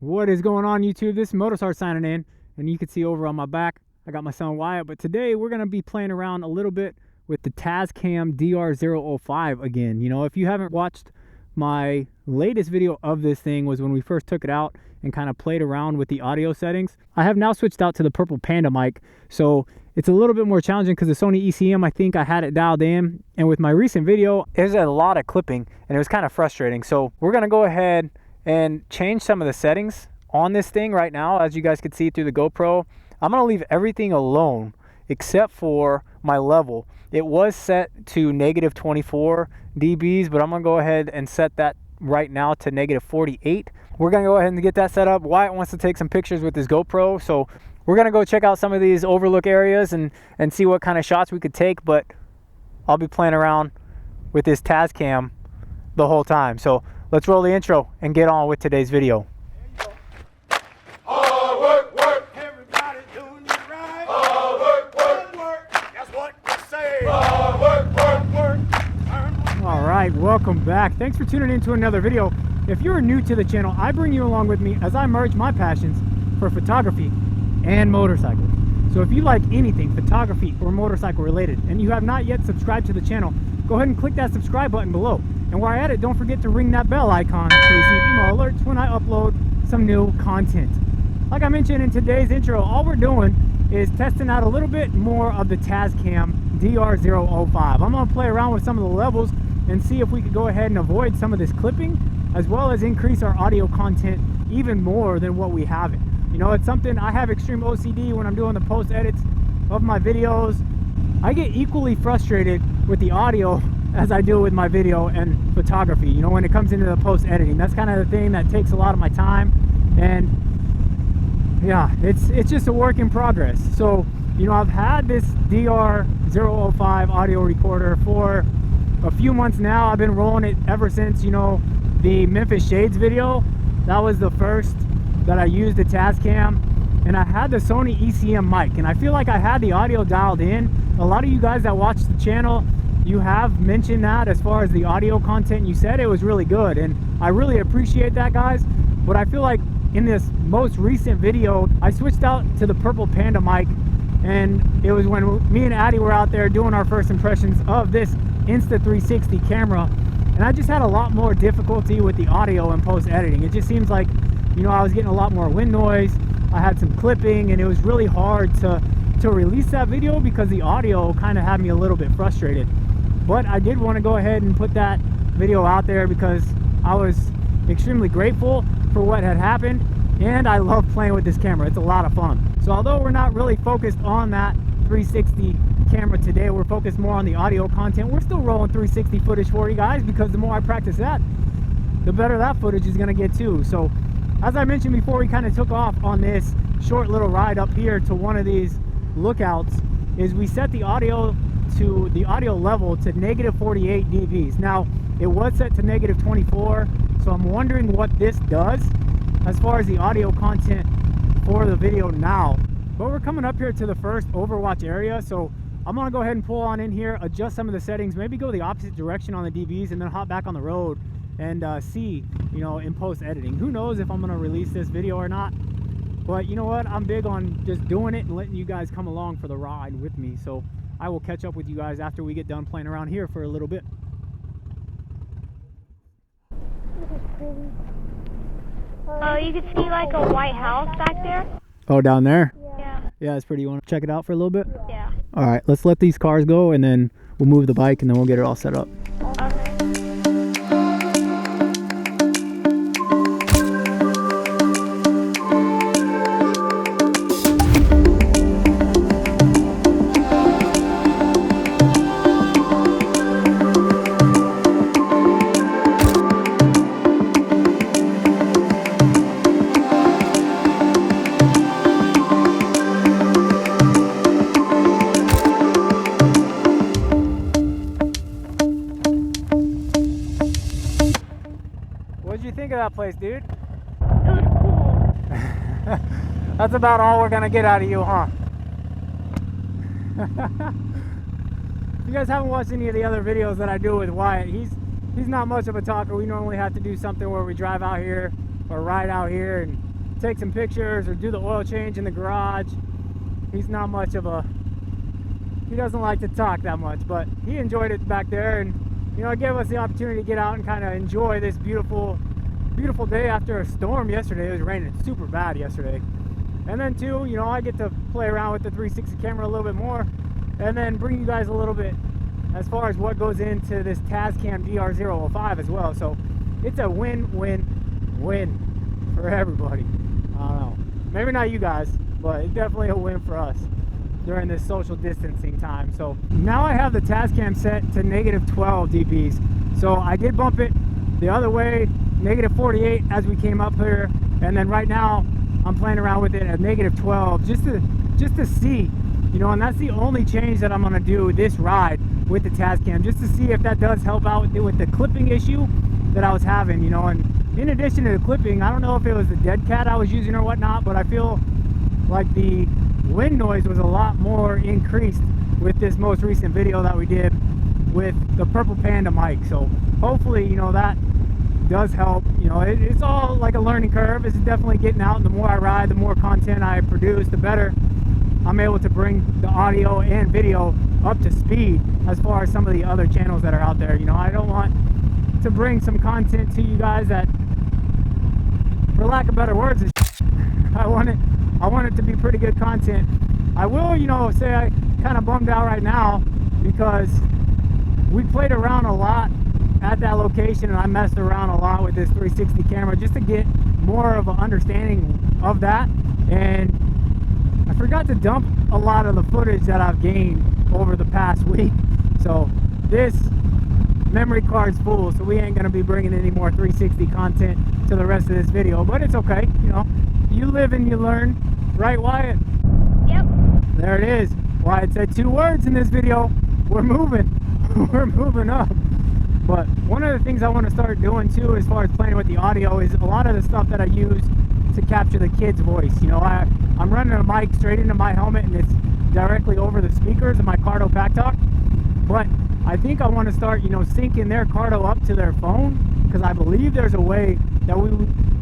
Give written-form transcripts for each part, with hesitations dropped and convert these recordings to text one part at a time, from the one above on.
What is going on, YouTube? This is MOTOSARGE signing in, and you can see over on my back I got my son Wyatt. But today we're going to be playing around a little bit with the Tascam DR005 again. You know, if you haven't watched my latest video of this thing, was when we first took it out and kind of played around with the audio settings. I have now switched out to the Purple Panda mic, so it's a little bit more challenging because the Sony ECM, I think I had it dialed in, and with my recent video there's a lot of clipping and it was kind of frustrating. So we're going to go ahead and change some of the settings on this thing right now. As you guys can see through the GoPro, I'm going to leave everything alone except for my level. It was set to negative 24 dBs, but I'm going to go ahead and set that right now to negative 48. We're going to go ahead and get that set up. Wyatt wants to take some pictures with his GoPro, so we're going to go check out some of these overlook areas and see what kind of shots we could take, but I'll be playing around with this Tascam the whole time. So let's roll the intro and get on with today's video. Hard work, work. Everybody doing it right. Hard work, work, work. That's what you say. Hard work, work, work. All right, welcome back. Thanks for tuning in to another video. If you're new to the channel, I bring you along with me as I merge my passions for photography and motorcycles. So if you like anything photography or motorcycle related and you have not yet subscribed to the channel, go ahead and click that subscribe button below. And while you're at it, don't forget to ring that bell icon to receive email alerts when I upload some new content. Like I mentioned in today's intro, all we're doing is testing out a little bit more of the Tascam DR005. I'm going to play around with some of the levels and see if we could go ahead and avoid some of this clipping, as well as increase our audio content even more than what we have it. You know, it's something I have extreme OCD when I'm doing the post edits of my videos. I get equally frustrated with the audio as I do with my video and photography. You know, when it comes into the post editing, that's kind of the thing that takes a lot of my time. And yeah, it's just a work in progress. So, you know, I've had this DR005 audio recorder for a few months now. I've been rolling it ever since, you know, the Memphis Shades video. That was the first that I used the Tascam, and I had the Sony ECM mic, and I feel like I had the audio dialed in. A lot of you guys that watch the channel, you have mentioned that as far as the audio content. You said it was really good, and I really appreciate that, guys. But I feel like in this most recent video, I switched out to the Purple Panda mic, and it was when me and Addie were out there doing our first impressions of this Insta360 camera, and I just had a lot more difficulty with the audio and post editing. It just seems like, you know, I was getting a lot more wind noise, I had some clipping, and it was really hard to release that video because the audio kind of had me a little bit frustrated. But I did want to go ahead and put that video out there because I was extremely grateful for what had happened, and I love playing with this camera. It's a lot of fun. So although we're not really focused on that 360 camera today, we're focused more on the audio content. We're still rolling 360 footage for you guys because the more I practice that, the better that footage is going to get too. So as I mentioned before, we kind of took off on this short little ride up here to one of these lookouts, is we set the audio level to negative 48 dBs. Now it was set to negative 24, so I'm wondering what this does as far as the audio content for the video now. But we're coming up here to the first overwatch area, so I'm gonna go ahead and pull on in here, adjust some of the settings, maybe go the opposite direction on the dBs, and then hop back on the road and see, you know, in post editing. Who knows if I'm gonna release this video or not, but you know what, I'm big on just doing it and letting you guys come along for the ride with me. So I will catch up with you guys after we get done playing around here for a little bit. Oh, you can see like a white house back there? Oh, down there? Yeah. Yeah, it's pretty. You want to check it out for a little bit? Yeah. All right, let's let these cars go and then we'll move the bike and then we'll get it all set up. Okay. What'd you think of that place, dude? It was cool. That's about all we're gonna get out of you, huh? If you guys haven't watched any of the other videos that I do with Wyatt, he's not much of a talker. We normally have to do something where we drive out here or ride out here and take some pictures or do the oil change in the garage. He's not much of a, he doesn't like to talk that much, but he enjoyed it back there, and you know, it gave us the opportunity to get out and kind of enjoy this beautiful day after a storm yesterday. It was raining super bad yesterday. And then too, you know, I get to play around with the 360 camera a little bit more, and then bring you guys a little bit as far as what goes into this Tascam DR005 as well. So it's a win-win-win for everybody. I don't know, maybe not you guys, but it's definitely a win for us during this social distancing time. So now I have the Tascam set to -12 dBs. So I did bump it the other way, -48 as we came up here, and then right now I'm playing around with it at -12 just to see, you know, and that's the only change that I'm gonna do this ride with the Tascam, just to see if that does help out with the clipping issue that I was having, you know. And in addition to the clipping, I don't know if it was the dead cat I was using or whatnot, but I feel like the wind noise was a lot more increased with this most recent video that we did with the Purple Panda mic. So hopefully, you know, that does help. You know, it's all like a learning curve. It's definitely getting out, and the more I ride, the more content I produce, the better I'm able to bring the audio and video up to speed as far as some of the other channels that are out there. You know, I don't want to bring some content to you guys that, for lack of better words, is I want it to be pretty good content. I will, you know, say I kind of bummed out right now because we played around a lot at that location, and I messed around a lot with this 360 camera just to get more of an understanding of that, and I forgot to dump a lot of the footage that I've gained over the past week. So this memory card's full, so we ain't gonna be bringing any more 360 content to the rest of this video, but it's okay. You know, you live and you learn, right, Wyatt? Yep. There it is. Wyatt said 2 words in this video. We're moving. We're moving up. But one of the things I want to start doing too, as far as playing with the audio, is a lot of the stuff that I use to capture the kid's voice. You know, I'm running a mic straight into my helmet, and it's directly over the speakers of my Cardo Pack Talk. But I think I want to start, you know, syncing their Cardo up to their phone, because I believe there's a way that we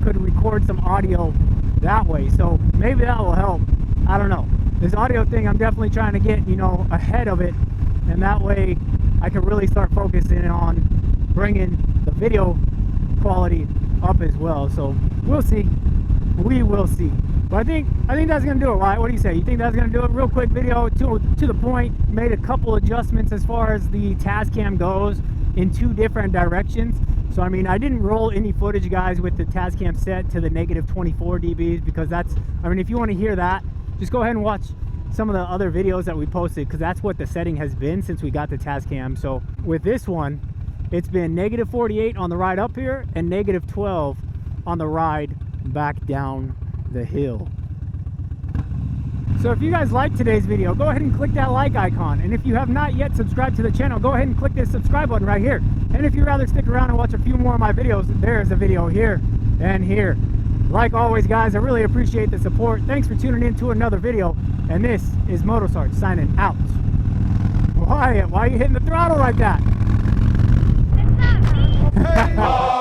could record some audio that way. So maybe that will help. I don't know. This audio thing, I'm definitely trying to get, you know, ahead of it, and that way I can really start focusing on bringing the video quality up as well. So we'll see. We will see. But I think that's gonna do it, Wyatt. What do you say? You think that's gonna do it? Real quick video, to the point. Made a couple adjustments as far as the Tascam goes in 2 different directions. So I mean, I didn't roll any footage, guys, with the Tascam set to the -24 dBs, because that's, I mean, if you want to hear that, just go ahead and watch some of the other videos that we posted, because that's what the setting has been since we got the Tascam. So with this one, it's been -48 on the ride up here and -12 on the ride back down the hill. So if you guys like today's video, go ahead and click that like icon, and if you have not yet subscribed to the channel, go ahead and click this subscribe button right here. And if you'd rather stick around and watch a few more of my videos, there's a video here and here. Like always, guys, I really appreciate the support. Thanks for tuning in to another video, and this is MOTOSARGE signing out. Wyatt, why are you hitting the throttle like that? It's not me. Hey,